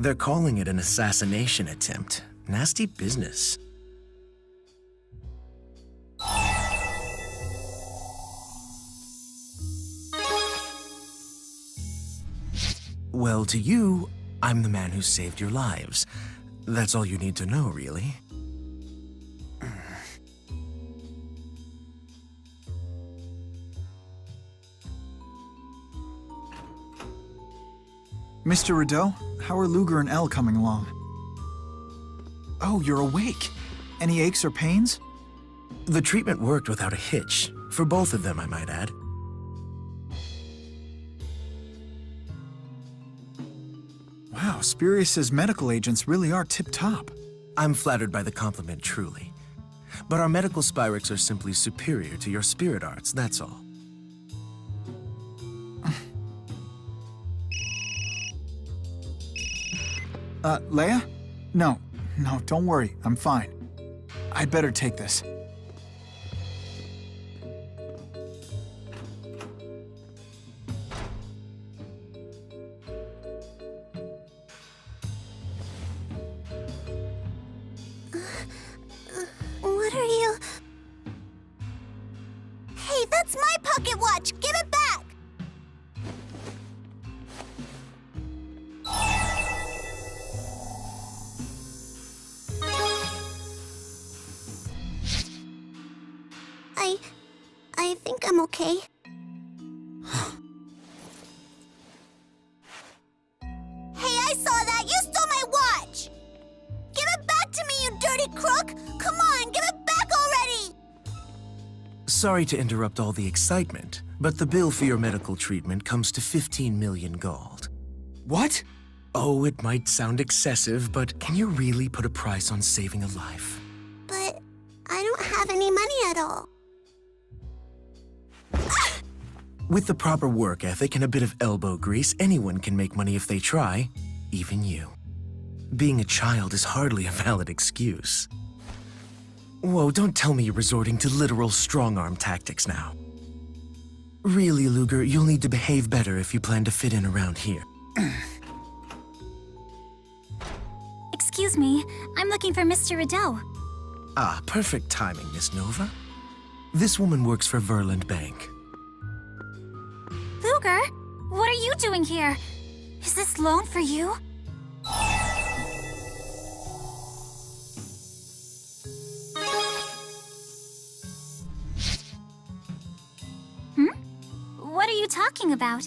They're calling it an assassination attempt. Nasty business. Well, to you, I'm the man who saved your lives. That's all you need to know, really. Mr. Rideau, how are Luger and Elle coming along? Oh, you're awake. Any aches or pains? The treatment worked without a hitch. For both of them, I might add. Wow, Spurius's medical agents really are tip-top. I'm flattered by the compliment, truly. But our medical Spyrics are simply superior to your spirit arts, that's all. Leia? No, don't worry, I'm fine. I'd better take this. What are you... Hey, that's my pocket watch! Give it back! I think I'm okay. Hey, I saw that! You stole my watch! Give it back to me, you dirty crook! Come on, give it back already! Sorry to interrupt all the excitement, but the bill for your medical treatment comes to 15 million gold. What? Oh, it might sound excessive, but can you really put a price on saving a life? But I don't have any money at all. With the proper work ethic and a bit of elbow grease, anyone can make money if they try, even you. Being a child is hardly a valid excuse. Whoa, don't tell me you're resorting to literal strong-arm tactics now. Really, Luger, you'll need to behave better if you plan to fit in around here. Excuse me, I'm looking for Mr. Rideau. Ah, perfect timing, Miss Nova. This woman works for Verland Bank. Luger, what are you doing here? Is this loan for you? What are you talking about?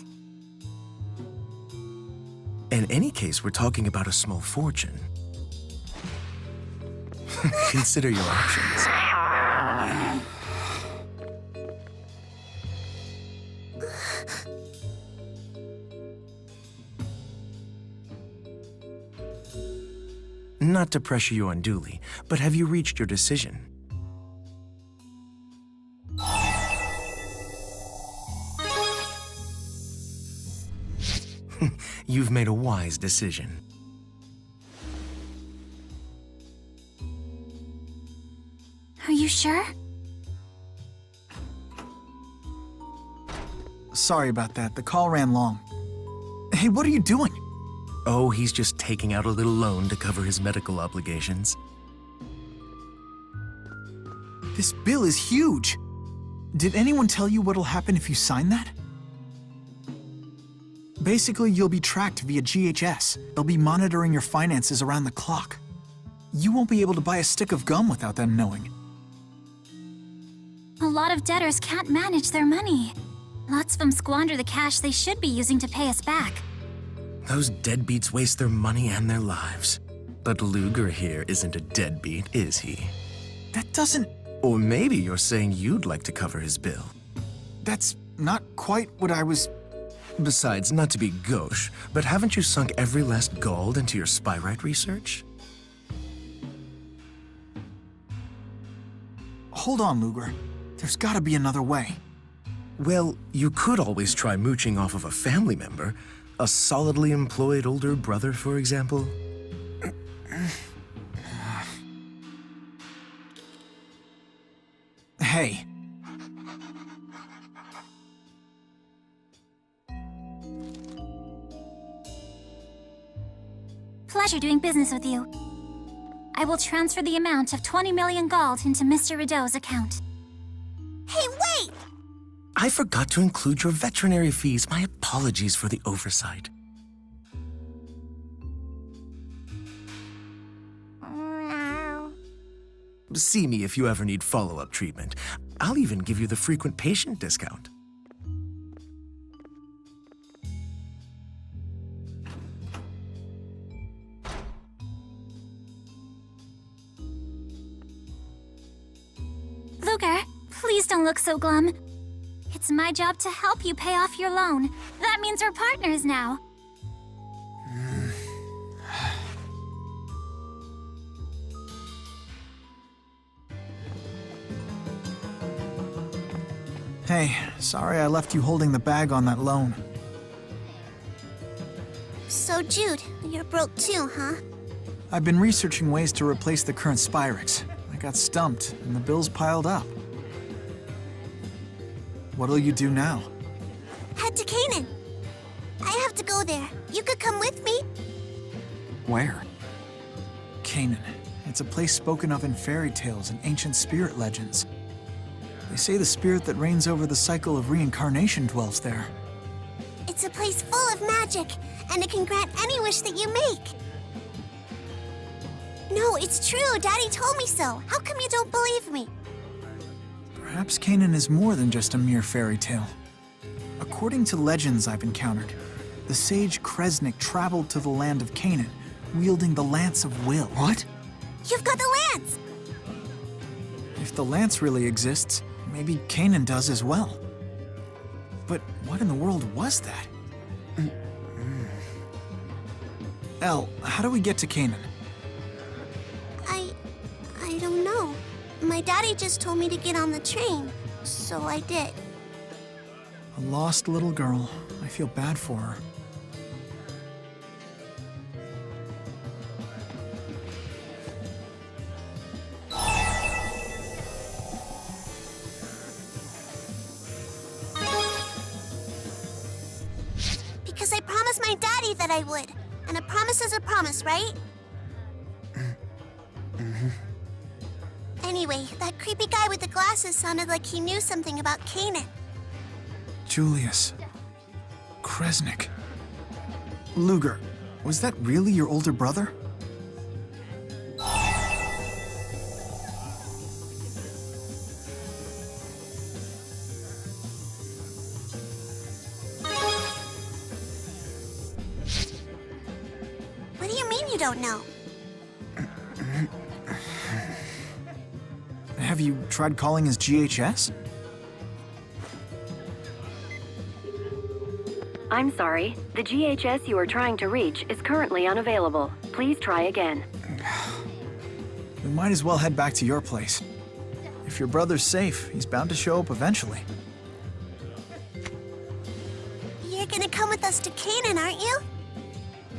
In any case, we're talking about a small fortune. Consider your options. Not to pressure you unduly, but have you reached your decision? You've made a wise decision. Are you sure? Sorry about that, the call ran long. Hey, what are you doing? Oh, he's just taking out a little loan to cover his medical obligations. This bill is huge. Did anyone tell you what'll happen if you sign that? Basically, you'll be tracked via GHS. They'll be monitoring your finances around the clock. You won't be able to buy a stick of gum without them knowing. A lot of debtors can't manage their money. Lots of them squander the cash they should be using to pay us back. Those deadbeats waste their money and their lives. But Luger here isn't a deadbeat, is he? That doesn't... Or maybe you're saying you'd like to cover his bill. That's not quite what I was... Besides, not to be gauche, but haven't you sunk every last gold into your Spyrite research? Hold on, Luger. There's gotta be another way. Well, you could always try mooching off of a family member. A solidly employed older brother, for example. Hey. Pleasure doing business with you. I will transfer the amount of 20 million gold into Mr. Rideau's account. Hey, wait! I forgot to include your veterinary fees. My apologies for the oversight. See me if you ever need follow-up treatment. I'll even give you the frequent patient discount. Luger, please don't look so glum. It's my job to help you pay off your loan. That means we're partners now. Hey, sorry I left you holding the bag on that loan. So, Jude, you're broke too, huh? I've been researching ways to replace the current Spyrix. I got stumped, and the bills piled up. What'll you do now? Head to Canaan. I have to go there. You could come with me. Where? Canaan. It's a place spoken of in fairy tales and ancient spirit legends. They say the spirit that reigns over the cycle of reincarnation dwells there. It's a place full of magic, and it can grant any wish that you make. No, it's true. Daddy told me so. How come you don't believe me? Perhaps Canaan is more than just a mere fairy tale. According to legends I've encountered, the sage Kresnik traveled to the land of Canaan, wielding the Lance of Will. What? You've got the lance! If the lance really exists, maybe Canaan does as well. But what in the world was that? Elle, how do we get to Canaan? I don't know. My daddy just told me to get on the train, so I did. A lost little girl. I feel bad for her. Because I promised my daddy that I would. And a promise is a promise, right? Anyway, that creepy guy with the glasses sounded like he knew something about Canaan. Julius. Kresnik. Luger, was that really your older brother? What do you mean you don't know? Have you tried calling his GHS? I'm sorry. The GHS you are trying to reach is currently unavailable. Please try again. We might as well head back to your place. If your brother's safe, he's bound to show up eventually. You're gonna come with us to Canaan, aren't you?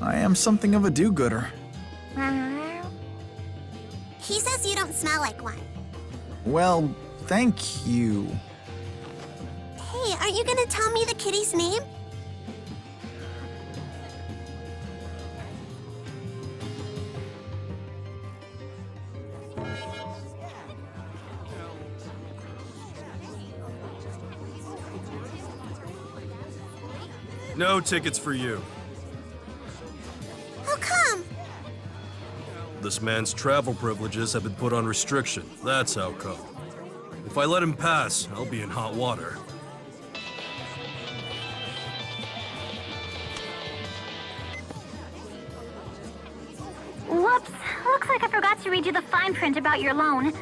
I am something of a do-gooder. He says you don't smell like one. Well, thank you. Hey, aren't you gonna tell me the kitty's name? No tickets for you. How come? This man's travel privileges have been put on restriction. That's how come. If I let him pass, I'll be in hot water. Whoops. Looks like I forgot to read you the fine print about your loan.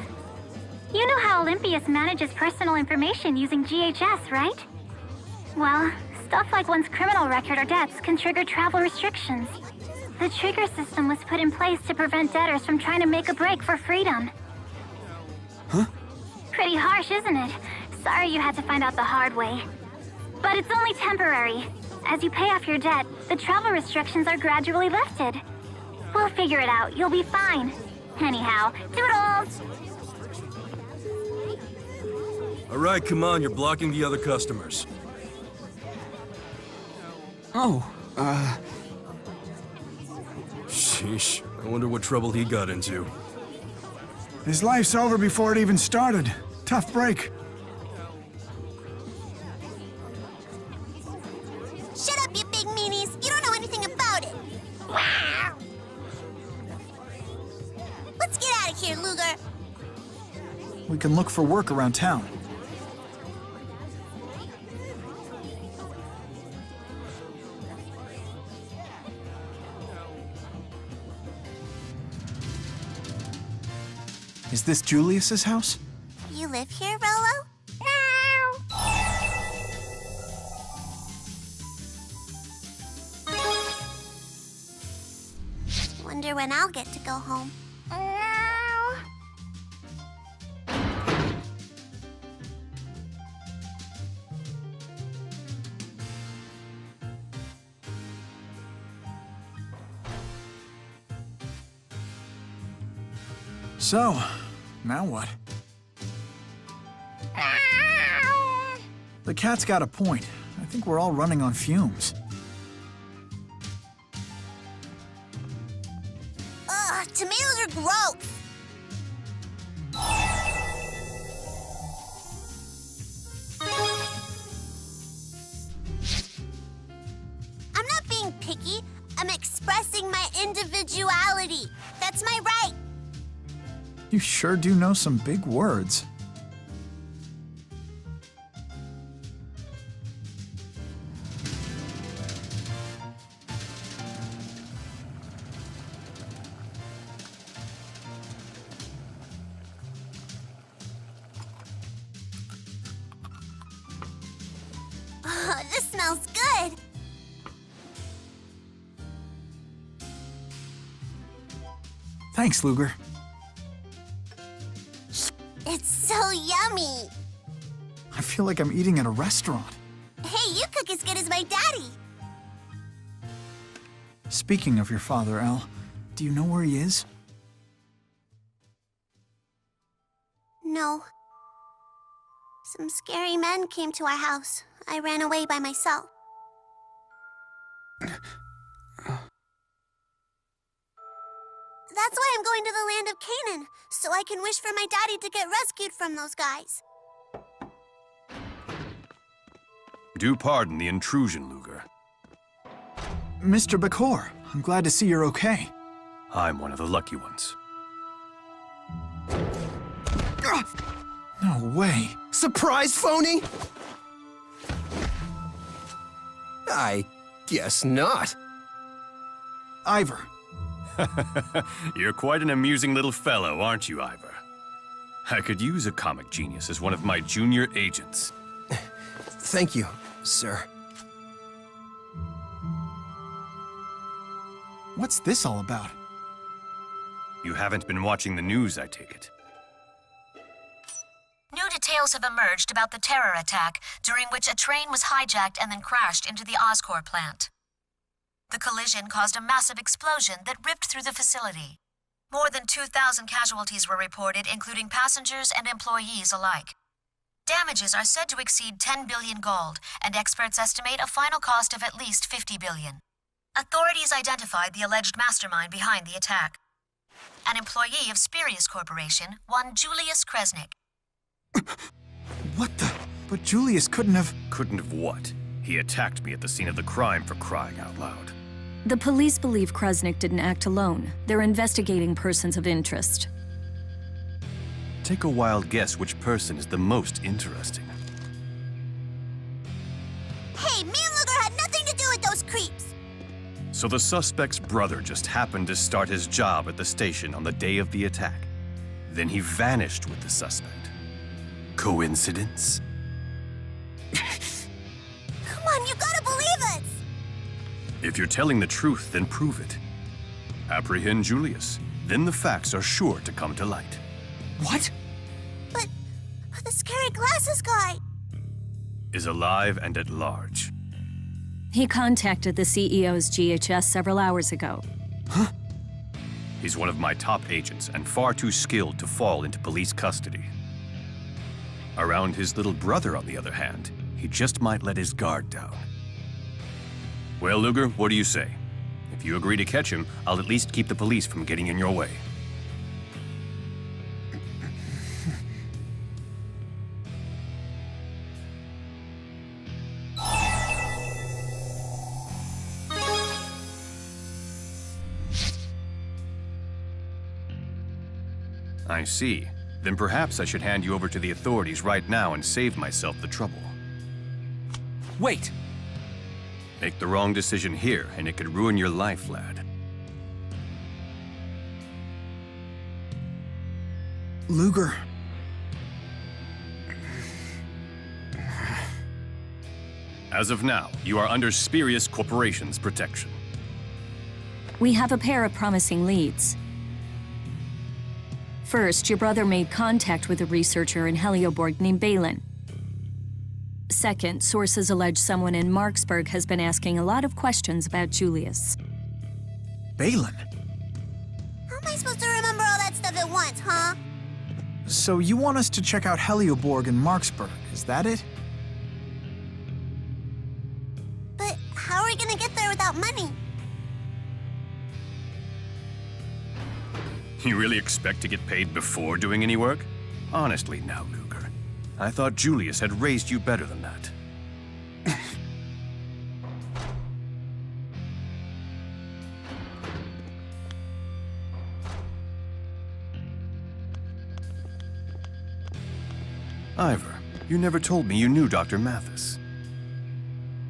You know how Olympius manages personal information using GHS, right? Well, stuff like one's criminal record or debts can trigger travel restrictions. The trigger system was put in place to prevent debtors from trying to make a break for freedom. Huh? Pretty harsh, isn't it? Sorry you had to find out the hard way. But it's only temporary. As you pay off your debt, the travel restrictions are gradually lifted. We'll figure it out. You'll be fine. Anyhow, doodles! All right, come on, you're blocking the other customers. Sheesh, I wonder what trouble he got into. His life's over before it even started. Tough break. Shut up, you big meanies. You don't know anything about it. Let's get out of here, Luger. We can look for work around town. Is this Julius's house? You live here, Rolo? Wonder when I'll get to go home. So, now what? The cat's got a point. I think we're all running on fumes. Ugh, tomatoes are gross. I'm not being picky. I'm expressing my individuality. That's my right. You sure do know some big words. Oh, this smells good. Thanks, Luger. It's so yummy. I feel like I'm eating at a restaurant. Hey, you cook as good as my daddy. Speaking of your father, Al, do you know where he is? No. Some scary men came to our house. I ran away by myself. That's why I'm going to the land of Canaan, so I can wish for my daddy to get rescued from those guys. Do pardon the intrusion, Luger. Mr. Bakor, I'm glad to see you're okay. I'm one of the lucky ones. No way. Surprise, phony? I guess not. Ivor. You're quite an amusing little fellow, aren't you, Ivor? I could use a comic genius as one of my junior agents. Thank you, sir. What's this all about? You haven't been watching the news, I take it. New details have emerged about the terror attack, during which a train was hijacked and then crashed into the Oscorp plant. The collision caused a massive explosion that ripped through the facility. More than 2,000 casualties were reported, including passengers and employees alike. Damages are said to exceed 10 billion gold, and experts estimate a final cost of at least 50 billion. Authorities identified the alleged mastermind behind the attack. An employee of Spirius Corporation, one Julius Kresnik. What the? But Julius couldn't have... Couldn't have what? He attacked me at the scene of the crime, for crying out loud. The police believe Kresnik didn't act alone. They're investigating persons of interest. Take a wild guess which person is the most interesting. Hey, me and Luger had nothing to do with those creeps. So the suspect's brother just happened to start his job at the station on the day of the attack. Then he vanished with the suspect. Coincidence? Come on, you gotta believe us. If you're telling the truth, then prove it. Apprehend Julius. Then the facts are sure to come to light. What? But the scary glasses guy. Is alive and at large. He contacted the CEO's GHS several hours ago. Huh? He's one of my top agents and far too skilled to fall into police custody. Around his little brother, on the other hand, he just might let his guard down. Well, Luger, what do you say? If you agree to catch him, I'll at least keep the police from getting in your way. I see. Then perhaps I should hand you over to the authorities right now and save myself the trouble. Wait! Make the wrong decision here, and it could ruin your life, lad. Luger. As of now, you are under Spurious Corporation's protection. We have a pair of promising leads. First, your brother made contact with a researcher in Helioborg named Balin. Second, sources allege someone in Marksburg has been asking a lot of questions about Julius. Balin? How am I supposed to remember all that stuff at once, huh? So you want us to check out Helioborg and Marksburg, is that it? But how are we gonna get there without money? You really expect to get paid before doing any work? Honestly now, Luger. I thought Julius had raised you better than that. Ivor, you never told me you knew Dr. Mathis.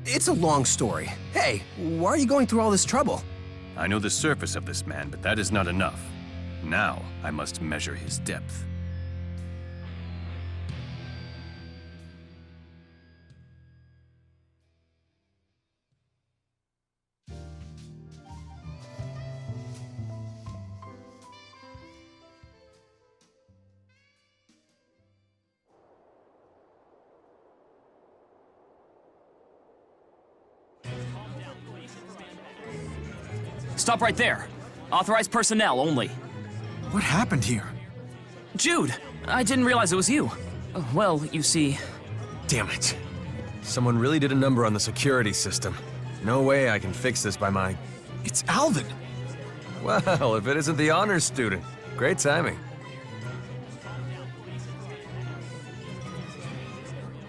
It's a long story. Hey, why are you going through all this trouble? I know the surface of this man, but that is not enough. Now, I must measure his depth. Stop right there. Authorized personnel only. What happened here? Jude! I didn't realize it was you. Well, you see... Damn it. Someone really did a number on the security system. No way I can fix this by my... It's Alvin! Well, if it isn't the honors student. Great timing.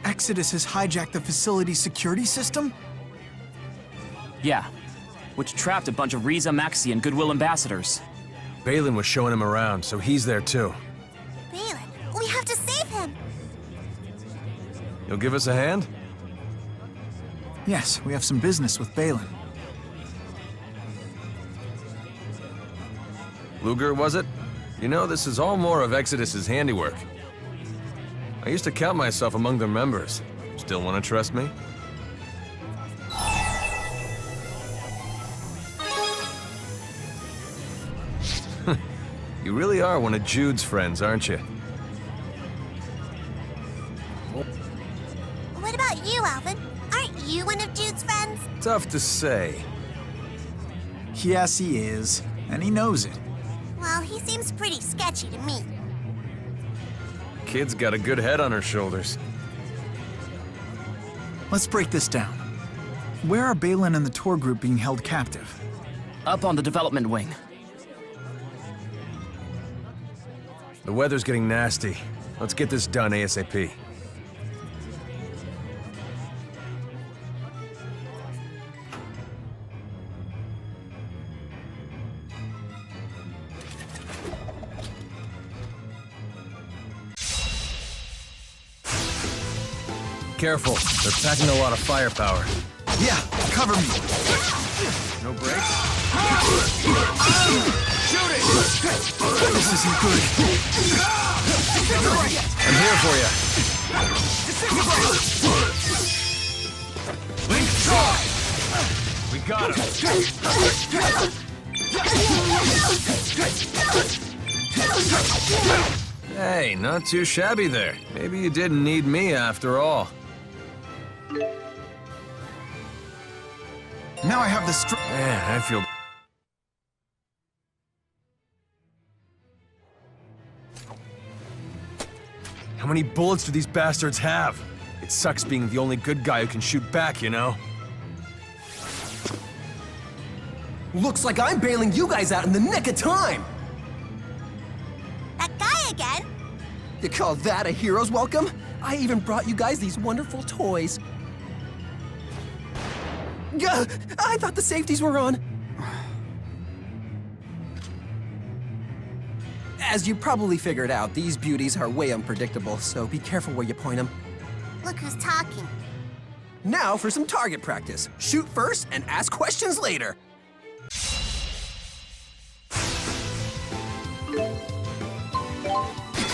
Exodus has hijacked the facility's security system? Yeah. Which trapped a bunch of Riza, Maxi, and Goodwill ambassadors. Balin was showing him around, so he's there too. Balin, we have to save him! You'll give us a hand? Yes, we have some business with Balin. Luger, was it? You know, this is all more of Exodus's handiwork. I used to count myself among their members. Still want to trust me? You really are one of Jude's friends, aren't you? What about you, Alvin? Aren't you one of Jude's friends? Tough to say. Yes, he is. And he knows it. Well, he seems pretty sketchy to me. Kid's got a good head on her shoulders. Let's break this down. Where are Balin and the tour group being held captive? Up on the development wing. The weather's getting nasty. Let's get this done ASAP. Careful, they're packing a lot of firepower. Yeah, cover me! No brakes? Shoot it! This isn't good. I'm here for you. Link draw! We got him. Hey, not too shabby there. Maybe you didn't need me after all. Now I have the Man, I feel... How many bullets do these bastards have? It sucks being the only good guy who can shoot back, you know? Looks like I'm bailing you guys out in the nick of time! That guy again? You call that a hero's welcome? I even brought you guys these wonderful toys. Gah! I thought the safeties were on. As you probably figured out, these beauties are way unpredictable, so be careful where you point them. Look who's talking. Now for some target practice. Shoot first and ask questions later.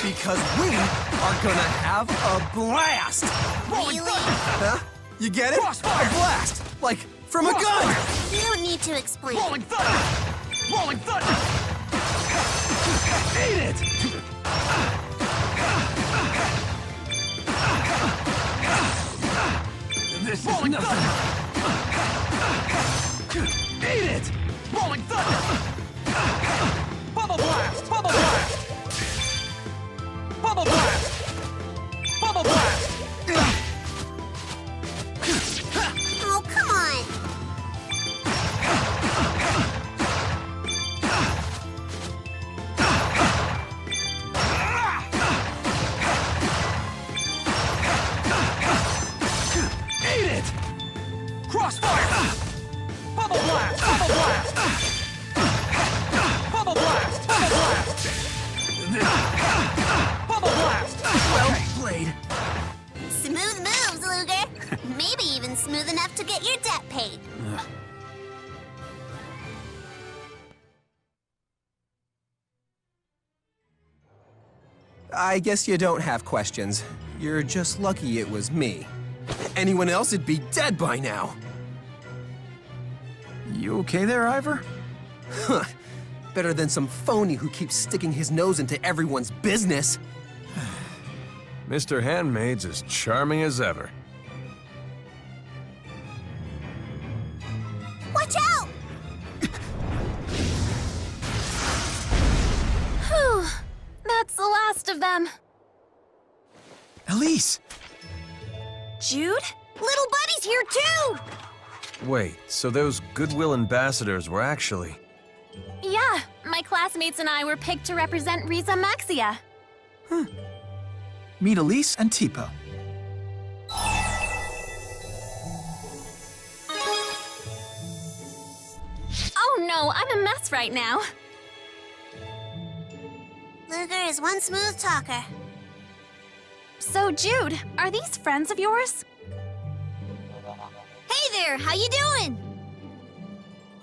Because we are gonna have a blast! Really? Huh? You get it? Crossfire! A blast! Like, from a gun! You don't need to explain. Rolling thunder! Rolling thunder! Eat it! This rolling thunder! Eat it! Rolling thunder! Bubble blast! Bubble blast! Bubble blast! Bubble blast! Oh, come on. Eat it! Crossfire! Bubble blast! Bubble blast! Bubble blast! Bubble blast! Bubble blast! Well played. Smooth moves, Luger. Maybe even smooth enough to get your debt paid. I guess you don't have questions. You're just lucky it was me. Anyone else would be dead by now. You okay there, Ivor? Huh. Better than some phony who keeps sticking his nose into everyone's business. Mr. Handmaid's as charming as ever. Watch out! Whew. That's the last of them. Elise! Jude? Little Buddy's here too! Wait, so those Goodwill ambassadors were actually... Yeah, my classmates and I were picked to represent Riza Maxia. Meet Elise and Tipo. Oh no, I'm a mess right now. Luger is one smooth talker. So, Jude, are these friends of yours? Hey there, how you doing?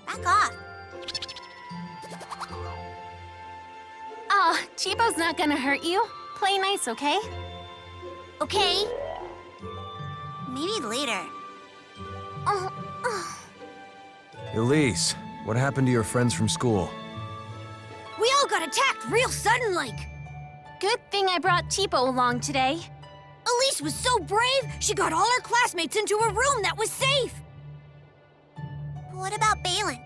Back off. Oh, Chibo's not gonna hurt you. Play nice, okay? Okay. Maybe later. Elise, what happened to your friends from school? We all got attacked real sudden-like. Good thing I brought Tipo along today. Elise was so brave, she got all her classmates into a room that was safe. What about Balin?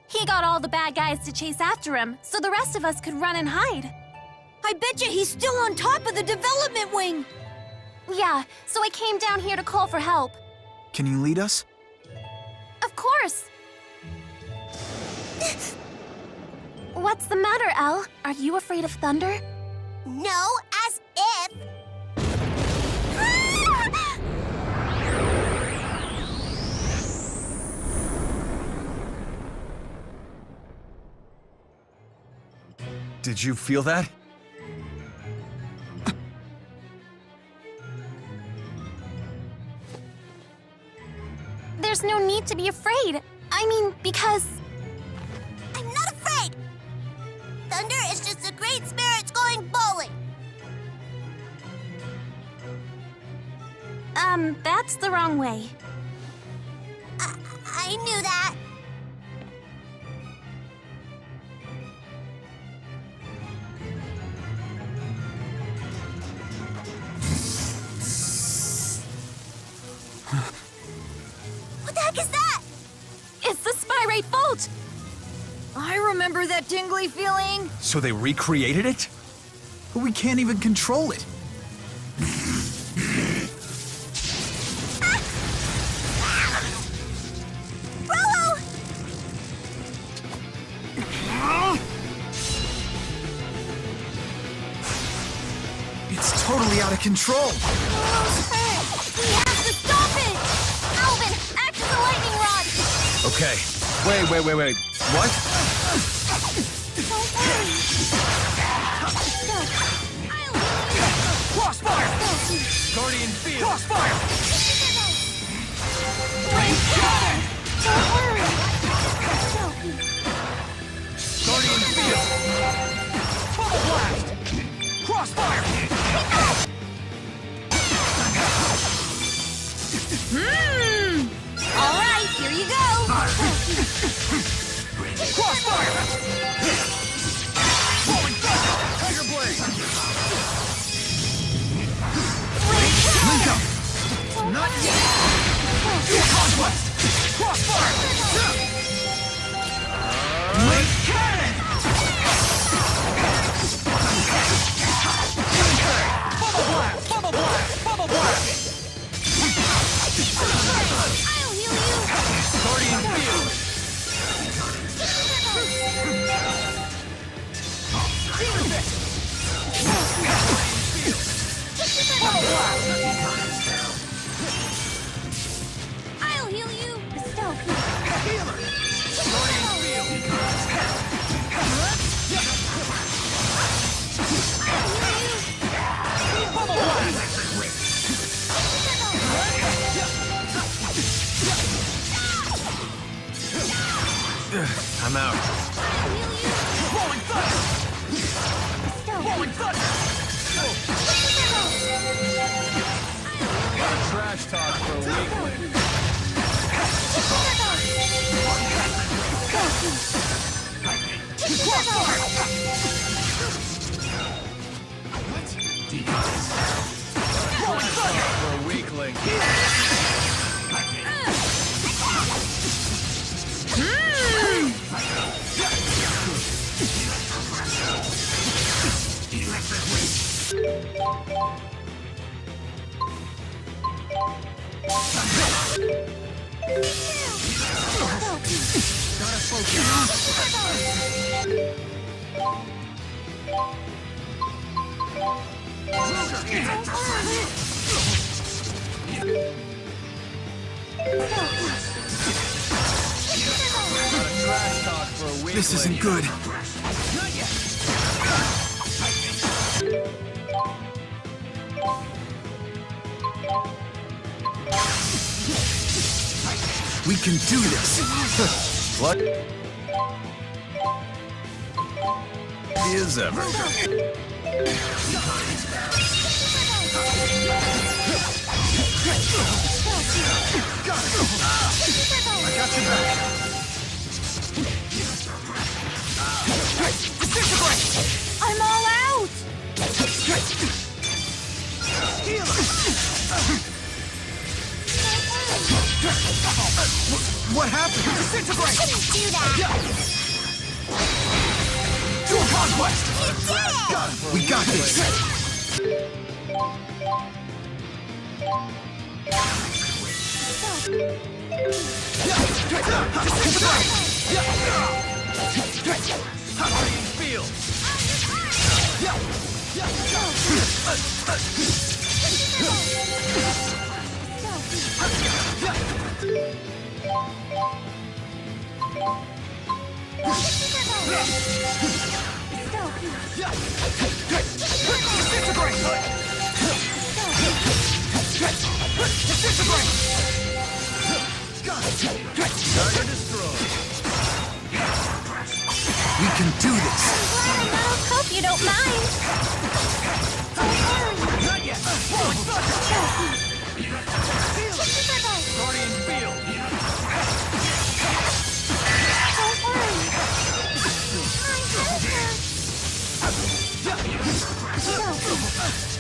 He got all the bad guys to chase after him, so the rest of us could run and hide. I bet you he's still on top of the development wing. Yeah, so I came down here to call for help. Can you lead us? Of course. What's the matter, Elle? Are you afraid of thunder? No, as if... Did you feel that? There's no need to be afraid. I mean, because... I'm not afraid. Thunder is just the great spirits going bowling. That's the wrong way. I knew that. What the heck is that? It's the Spyrite Fault! I remember that tingly feeling. So they recreated it? But we can't even control it. totally out of control. We have to stop it! Alvin, act as a lightning rod! Okay. Wait. What? Crossfire! Guardian Field! Crossfire! Don't worry! Guardian Field! Bubble blast! Crossfire! All right, here you go! Crossfire! Rolling thunder! Tiger blade! Link up! Not yet! Conquest! Crossfire! Link cannon! Bubble blast! Bubble blast! Bubble blast! I'll heal you! Guardian Field! Bubble blast! I'll heal you! Healer! Guardian Field! Bubble blast! I'm out. Rolling thunder! Rolling thunder! Got a trash talk for a weakling. Crossfire! Rolling thunder! For a weakling. This isn't good. We can do this. What? Is ever. I got your back. I'm all out! What happened? Disintegrate! You couldn't do that! To a conquest! You did it! We got this! Guardian Field! Target destroyed. We can do this! I'm glad I'm not a cope, you don't mind. Not yet. Rolling thunder. Guardian Field. Don't worry.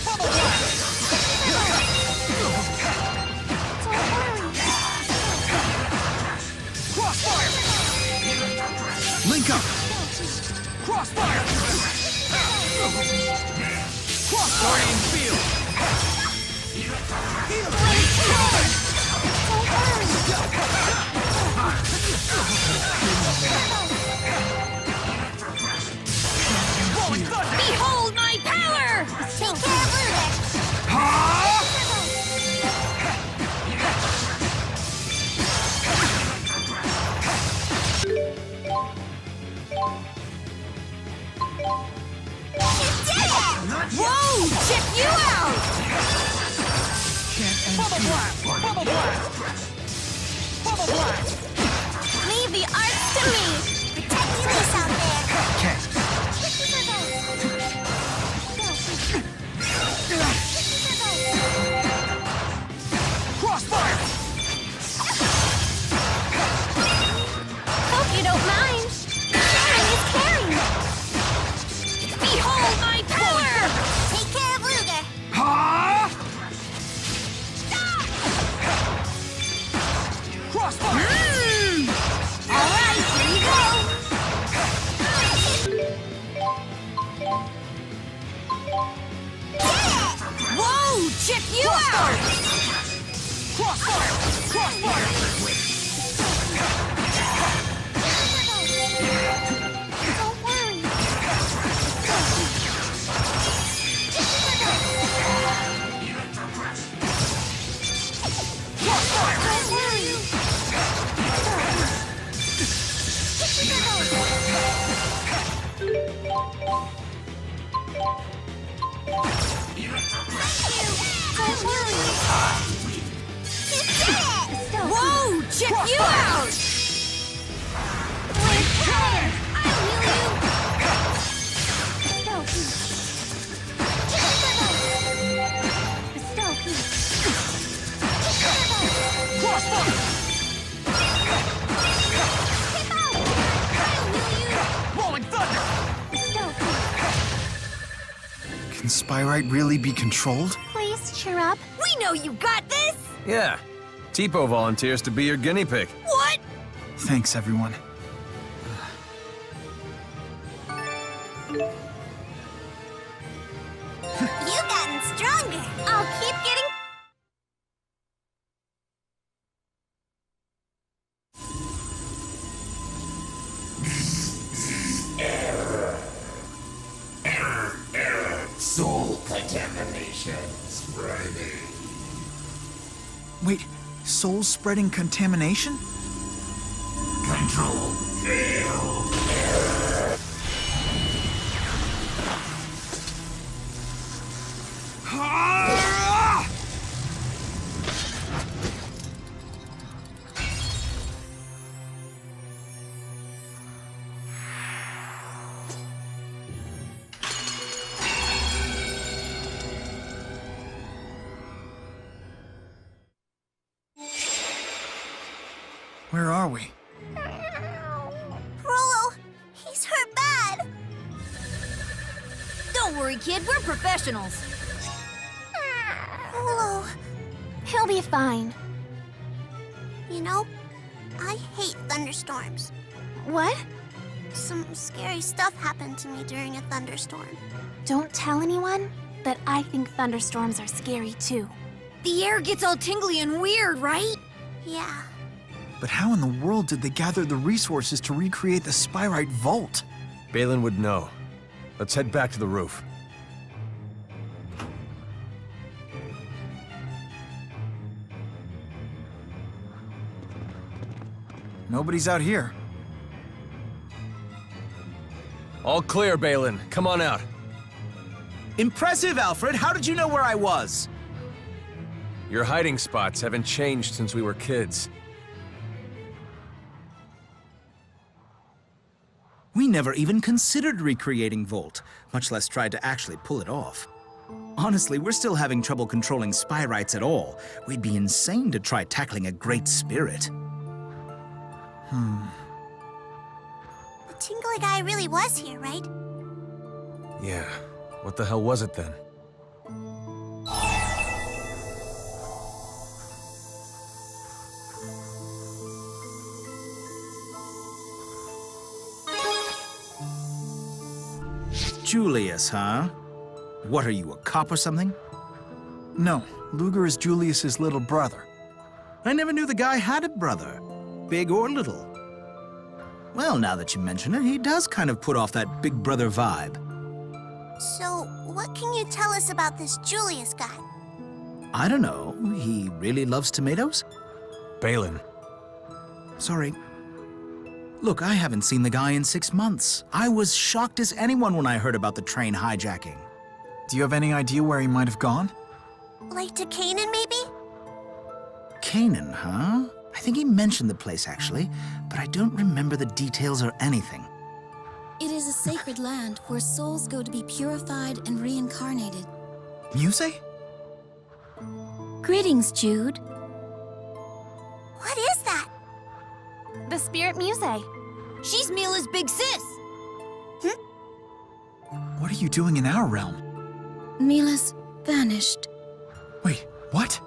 Bubble blast. Crossfire. Link up! Crossfire. Guardian Field. Behold my power! Take care of Rudek! blast! Bubble blast! Bubble blast! Leave the arts to me! Protect Ulysses out there! Okay. Crossfire! Hope you don't mind. Sharing is caring. Behold my power! Take care of Luger! Ha! Crossfire! Alright, here you go! Whoa! Check you out! Crossfire! Crossfire! Don't worry. Don't worry. Don't worry. You did it! Whoa! Check you out! We're coming! I heal you! Crossfire! Rolling thunder! Can Spyrite really be controlled? Please cheer up. We know you got this! Yeah. Tipo volunteers to be your guinea pig. What? Thanks, everyone. You've gotten stronger. I'll keep getting... Soul contamination spreading. Wait, soul spreading contamination? Control failed. Error. Where are we? Rolo, he's hurt bad. Don't worry, kid. We're professionals. Rolo, He'll be fine. you know, I hate thunderstorms. What? Some scary stuff happened to me during a thunderstorm. Don't tell anyone, but I think thunderstorms are scary too. The air gets all tingly and weird, right? Yeah. But how in the world did they gather the resources to recreate the Spyrite Vault? Balin would know. Let's head back to the roof. Nobody's out here. All clear, Balin. Come on out. Impressive, Alfred. How did you know where I was? Your hiding spots haven't changed since we were kids. We never even considered recreating Volt, much less tried to actually pull it off. Honestly, we're still having trouble controlling Spyrites at all. We'd be insane to try tackling a great spirit. The tingly guy really was here, right? Yeah. What the hell was it then? Julius, huh? What are you, a cop or something? No, Luger is Julius's little brother. I never knew the guy had a brother, big or little. Well, now that you mention it, he does kind of put off that big brother vibe. So, what can you tell us about this Julius guy? I don't know. He really loves tomatoes? Balin. Sorry. Look, I haven't seen the guy in 6 months. I was shocked as anyone when I heard about the train hijacking. Do you have any idea where he might have gone? Like to Canaan, maybe? Canaan, huh? I think he mentioned the place, actually, but I don't remember the details or anything. It is a sacred land where souls go to be purified and reincarnated. Muse? Greetings, Jude. What is that? The Spirit Muse. She's Mila's big sis. What are you doing in our realm? Mila's vanished. Wait, what?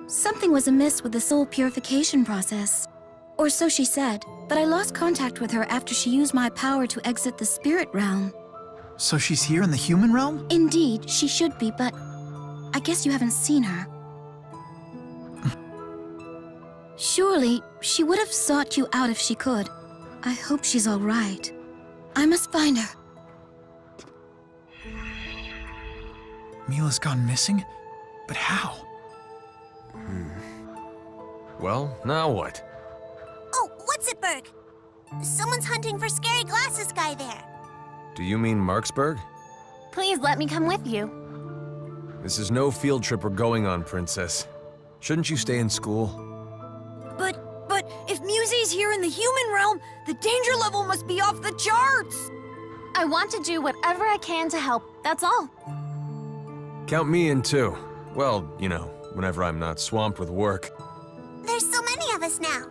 Something was amiss with the soul purification process. Or so she said, but I lost contact with her after she used my power to exit the spirit realm. So she's here in the human realm? Indeed, she should be, but I guess you haven't seen her. Surely, she would have sought you out if she could. I hope she's all right. I must find her. Mila's gone missing? But how? Well, now what? Oh, what's it, Berg? Someone's hunting for Scary Glasses guy there. Do you mean Marksburg? Please let me come with you. This is no field trip we're going on, Princess. Shouldn't you stay in school? But if Muse's here in the human realm, the danger level must be off the charts! I want to do whatever I can to help, that's all. Count me in too. Well, you know, whenever I'm not swamped with work. There's so many of us now.